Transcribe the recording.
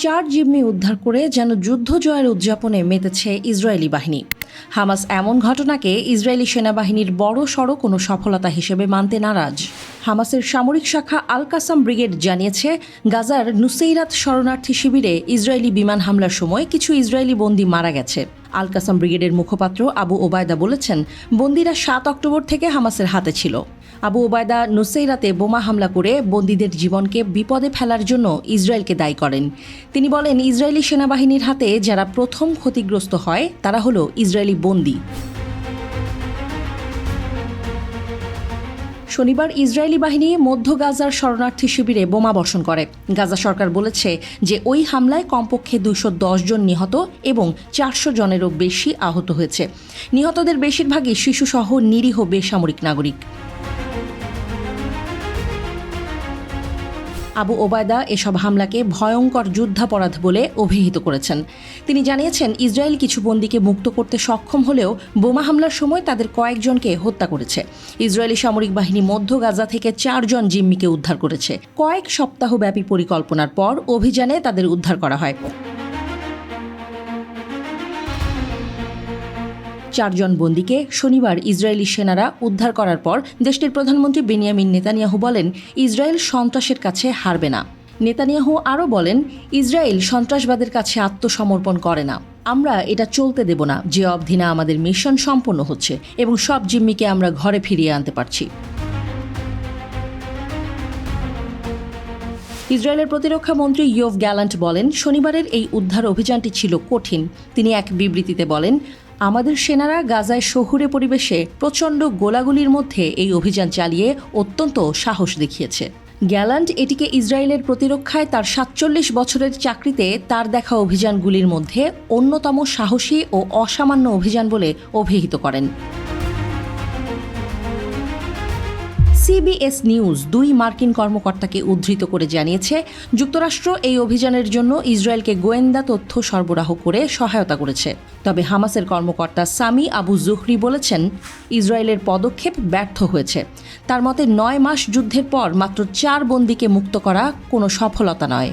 4 জিম্মি উদ্ধার করে যেন যুদ্ধ জয়ের উদযাপনে মেতেছে ইসরায়েলি বাহিনী। হামাস এমন ঘটনাকে ইসরায়েলি সেনাবাহিনীর বড় সড় কোনো সফলতা হিসেবে মানতে নারাজ। হামাসের সামরিক শাখা আল কাসাম ব্রিগেড জানিয়েছে, গাজার নুসেইরাত শরণার্থী শিবিরে ইসরায়েলি বিমান হামলার সময় কিছু ইসরায়েলি বন্দী মারা গেছে। আল কাসাম ব্রিগেডের মুখপাত্র আবু ওবায়দা বলেছেন, বন্দীরা 7 অক্টোবর থেকে হামাসের হাতে ছিল। আবু ওবায়দা নুসেইরাতে বোমা হামলা করে বন্দীদের জীবনকে বিপদে ফেলার জন্য ইসরায়েলকে দায়ী করেন। তিনি বলেন, ইসরায়েলি সেনাবাহিনীর হাতে যারা প্রথম ক্ষতিগ্রস্ত হয় তারা হলো ইসরায়েলি বন্দী। শনিবার ইসরায়েলি বাহিনী মধ্য গাজার শরণার্থী শিবিরে বোমা বর্ষণ করে। গাজা সরকার বলেছে যে ওই হামলায় কমপক্ষে 210 জন নিহত এবং 400 জনেরও বেশি আহত হয়েছে। নিহতদের বেশিরভাগই শিশুসহ নিরীহ বেসামরিক নাগরিক। আবু ওবায়দা এসব হামলাকে ভয়ঙ্কর যুদ্ধাপরাধ বলে অভিহিত করেছেন। তিনি জানিয়েছেন, ইসরায়েল কিছু বন্দীকে মুক্ত করতে সক্ষম হলেও বোমা হামলার সময় তাদের কয়েকজনকে হত্যা করেছে। ইসরায়েলি সামরিক বাহিনী মধ্য গাজা থেকে 4 জন জিম্মিকে উদ্ধার করেছে। কয়েক সপ্তাহব্যাপী পরিকল্পনার পর অভিযানে তাদের উদ্ধার করা হয়। 4 জন বন্দীকে শনিবার ইসরায়েলি সেনারা উদ্ধার করার পর দেশটির প্রধানমন্ত্রী বেনিয়ামিন নেতানিয়াহু বলেন, ইসরায়েল সন্ত্রাসের কাছে হারবে না। নেতানিয়াহু আরও বলেন, ইসরায়েল সন্ত্রাসবাদের কাছে আত্মসমর্পণ করে না। আমরা এটা চলতে দেব না যে অবধি না আমাদের মিশন সম্পন্ন হচ্ছে এবং সব জিম্মিকে আমরা ঘরে ফিরিয়ে আনতে পারছি। ইসরায়েলের প্রতিরক্ষা মন্ত্রী ইয়োভ গ্যালান্ট বলেন, শনিবারের এই উদ্ধার অভিযানটি ছিল কঠিন। তিনি এক বিবৃতিতে বলেন, আমাদের সেনারা গাজায় শহুরে পরিবেশে প্রচণ্ড গোলাগুলির মধ্যে এই অভিযান চালিয়ে অত্যন্ত সাহস দেখিয়েছে। গ্যালান্ট এটিকে ইসরায়েলের প্রতিরক্ষায় তার 47 বছরের চাকরিতে তার দেখা অভিযানগুলির মধ্যে অন্যতম সাহসী ও অসামান্য অভিযান বলে অভিহিত করেন। সিবিএস নিউজ 2 মার্কিন কর্মকর্তাকে উদ্ধৃত করে জানিয়েছে, যুক্তরাষ্ট্র এই অভিযানের জন্য ইসরায়েলকে গোয়েন্দা তথ্য সরবরাহ করে সহায়তা করেছে। তবে হামাসের কর্মকর্তা সামি আবু জুহরি বলেছেন, ইসরায়েলের পদক্ষেপ ব্যর্থ হয়েছে। তার মতে 9 মাস যুদ্ধের পর মাত্র 4 বন্দীকে মুক্ত করা কোনো সফলতা নয়।